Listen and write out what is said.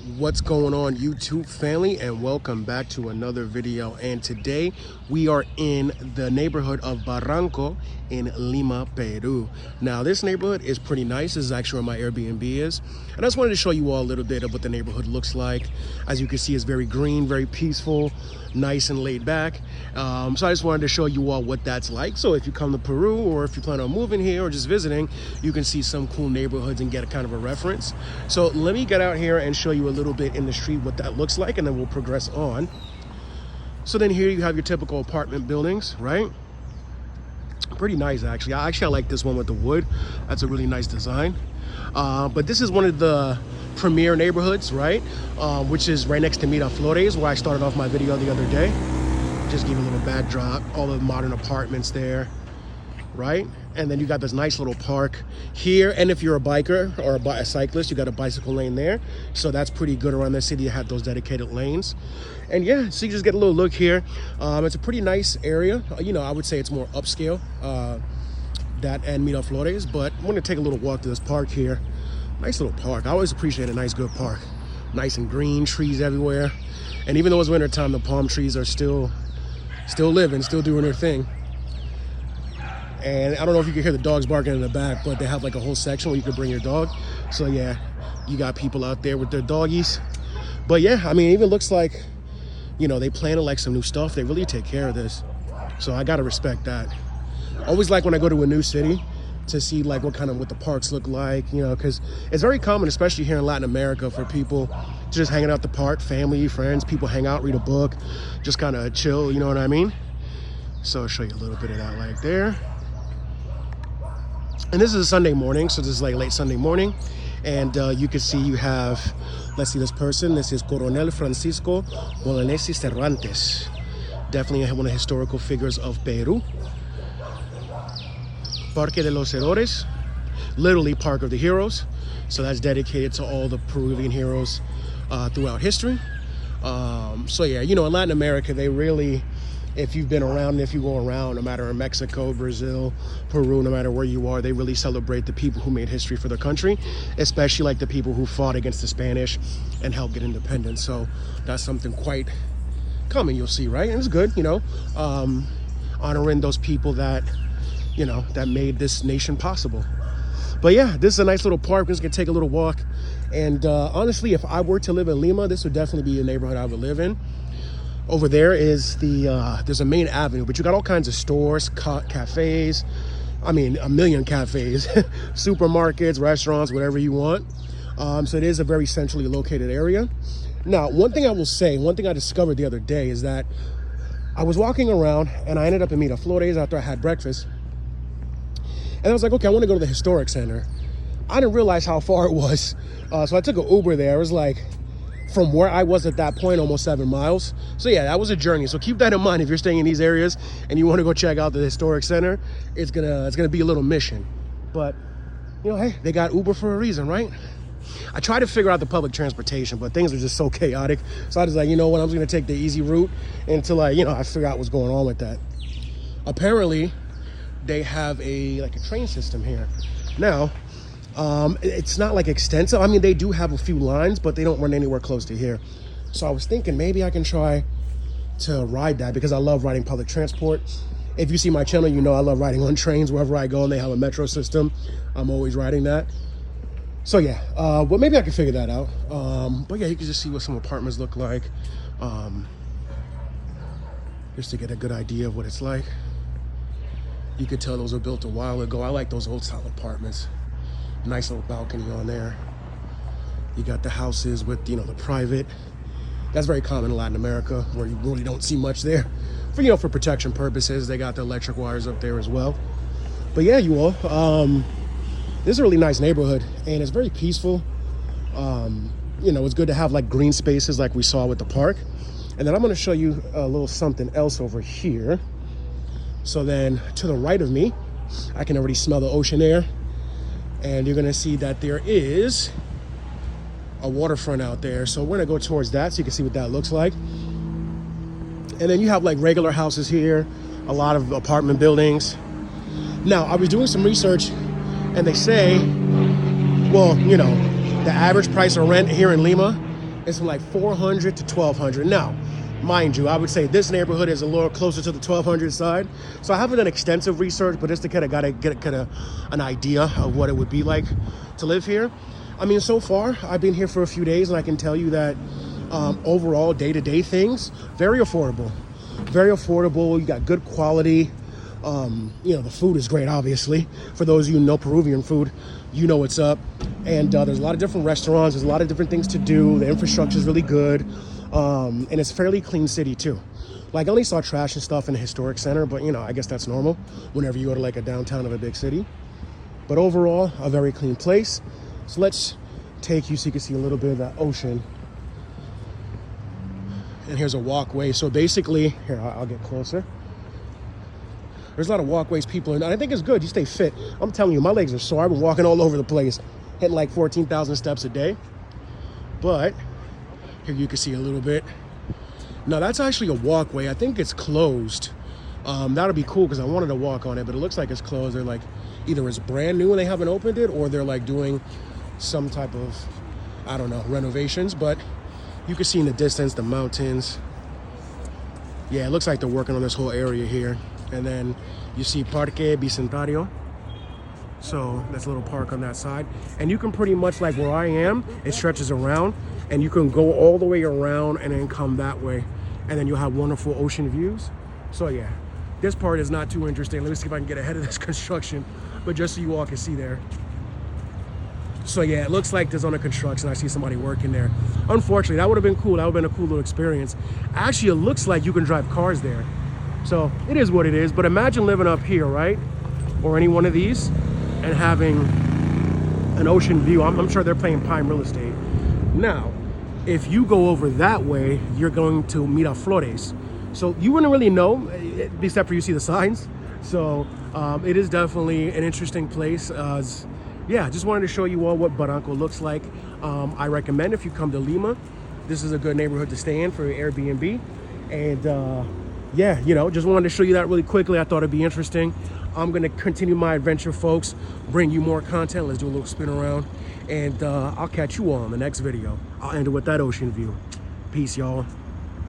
What's going on, YouTube family, and welcome back to another video. And today we are in the neighborhood of Barranco in Lima, Peru. Now this neighborhood is pretty nice. This is actually where my Airbnb is, and I just wanted to show you all a little bit of what the neighborhood looks like. As you can see, it's very green, very peaceful, nice and laid back. So I just wanted to show you all what that's like. So if you come to Peru, or if you plan on moving here or just visiting, you can see some cool neighborhoods and get a kind of a reference. So let me get out here and show you a little bit in the street what that looks like, and then we'll progress on. So then here you have your typical apartment buildings, right? Pretty nice, actually. I like this one with the wood. That's a really nice design. But this is one of the premier neighborhoods, right? Which is right next to Miraflores, where I started off my video the other day. Just give you a little backdrop, all the modern apartments there, right? And then you got this nice little park here. And if you're a biker or a cyclist, you got a bicycle lane there. So that's pretty good around the city to have those dedicated lanes. And yeah, so you just get a little look here. It's a pretty nice area. You know, I would say it's more upscale, that and Miraflores, but I'm gonna take a little walk to this park here. Nice little park. I always appreciate a nice, good park. Nice and green, trees everywhere. And even though it's winter time, the palm trees are still living, still doing their thing. And I don't know if you can hear the dogs barking in the back, but they have like a whole section where you can bring your dog. So yeah, you got people out there with their doggies. But yeah, I mean, it even looks like, you know, they planted like some new stuff. They really take care of this. So I gotta respect that. Always like when I go to a new city to see like what the parks look like, you know, because it's very common, especially here in Latin America, for people to just hang out at the park, family, friends, people hang out, read a book, just kind of chill, you know what I mean? So I'll show you a little bit of that like there. And this is a Sunday morning, so this is like late Sunday morning. And you can see you have, let's see this person. This is Coronel Francisco Bolognesi Cervantes. Definitely one of the historical figures of Peru. Parque de los Héroes, literally Park of the Heroes. So that's dedicated to all the Peruvian heroes throughout history. So yeah, you know, in Latin America, they really, if you've been around, if you go around, no matter in Mexico, Brazil, Peru, no matter where you are, they really celebrate the people who made history for their country, especially like the people who fought against the Spanish and helped get independence. So that's something quite common, you'll see, right? And it's good, you know, honoring those people that, you know, that made this nation possible. But yeah, this is a nice little park. We're just gonna take a little walk. And honestly, if I were to live in Lima, this would definitely be a neighborhood I would live in. Over there is there's a main avenue, but you got all kinds of stores, cafes. I mean, a million cafes, supermarkets, restaurants, whatever you want. So it is a very centrally located area. Now, one thing I will say, one thing I discovered the other day is that I was walking around and I ended up in Miraflores after I had breakfast. And I was like, okay, I want to go to the historic center. I didn't realize how far it was. So I took an Uber there. It was like, from where I was at that point, almost 7 miles. So yeah, that was a journey. So keep that in mind if you're staying in these areas and you want to go check out the historic center. It's gonna be a little mission. But you know, hey, they got Uber for a reason, right? I tried to figure out the public transportation, but things are just so chaotic. So I was like, you know what, I'm just gonna take the easy route until I figure out what's going on with that. Apparently, they have a train system here. Now, it's not like extensive. I mean, they do have a few lines, but they don't run anywhere close to here. So I was thinking maybe I can try to ride that, because I love riding public transport. If you see my channel, you know I love riding on trains wherever I go, and they have a metro system. I'm always riding that. So yeah, well, maybe I can figure that out. But yeah, you can just see what some apartments look like, just to get a good idea of what it's like. You could tell those were built a while ago. I like those old style apartments. Nice little balcony on there. You got the houses with, you know, the private. That's very common in Latin America, where you really don't see much there. For, you know, for protection purposes, they got the electric wires up there as well. But yeah, you all, this is a really nice neighborhood, and it's very peaceful. You know, it's good to have like green spaces like we saw with the park. And then I'm gonna show you a little something else over here. So then to the right of me, I can already smell the ocean air. And you're gonna see that there is a waterfront out there. So we're gonna go towards that so you can see what that looks like. And then you have like regular houses here, a lot of apartment buildings. Now, I was doing some research and they say, well, you know, the average price of rent here in Lima It's from like 400 to 1200. Now, mind you, I would say this neighborhood is a little closer to the 1200 side. So I haven't done extensive research, but just to kind of get an idea of what it would be like to live here. I mean, so far, I've been here for a few days, and I can tell you that overall, day-to-day things, very affordable. Very affordable. You got good quality. You know, the food is great, obviously. For those of you who know Peruvian food, you know what's up. And there's a lot of different restaurants. There's a lot of different things to do. The infrastructure is really good. And it's a fairly clean city, too. Like, I only saw trash and stuff in the historic center, but, you know, I guess that's normal whenever you go to, like, a downtown of a big city. But overall, a very clean place. So let's take you so you can see a little bit of that ocean. And here's a walkway. So basically, here, I'll get closer. There's a lot of walkways people and I think it's good. You stay fit. I'm telling you, my legs are sore. I've been walking all over the place, hitting like 14,000 steps a day. But here you can see a little bit. Now that's actually a walkway. I think it's closed. That'll be cool because I wanted to walk on it, but it looks like it's closed. They're like, either it's brand new and they haven't opened it, or they're like doing some type of, I don't know, renovations. But you can see in the distance the mountains. Yeah, it looks like they're working on this whole area here. And then you see Parque Bicentenario. So that's a little park on that side. And you can pretty much, like where I am, it stretches around. And you can go all the way around and then come that way. And then you'll have wonderful ocean views. So yeah, this part is not too interesting. Let me see if I can get ahead of this construction. But just so you all can see there. So yeah, it looks like there's under construction. I see somebody working there. Unfortunately, that would have been cool. That would have been a cool little experience. Actually, it looks like you can drive cars there. So it is what it is, but imagine living up here, right? Or any one of these and having an ocean view. I'm sure they're paying prime real estate. Now, if you go over that way, you're going to Miraflores. So you wouldn't really know, except for you see the signs. So it is definitely an interesting place. Yeah, just wanted to show you all what Barranco looks like. I recommend if you come to Lima, this is a good neighborhood to stay in for Airbnb. And yeah, you know, just wanted to show you that really quickly. I thought it'd be interesting. I'm going to continue my adventure, folks, bring you more content. Let's do a little spin around, and I'll catch you all in the next video. I'll end it with that ocean view. Peace, y'all.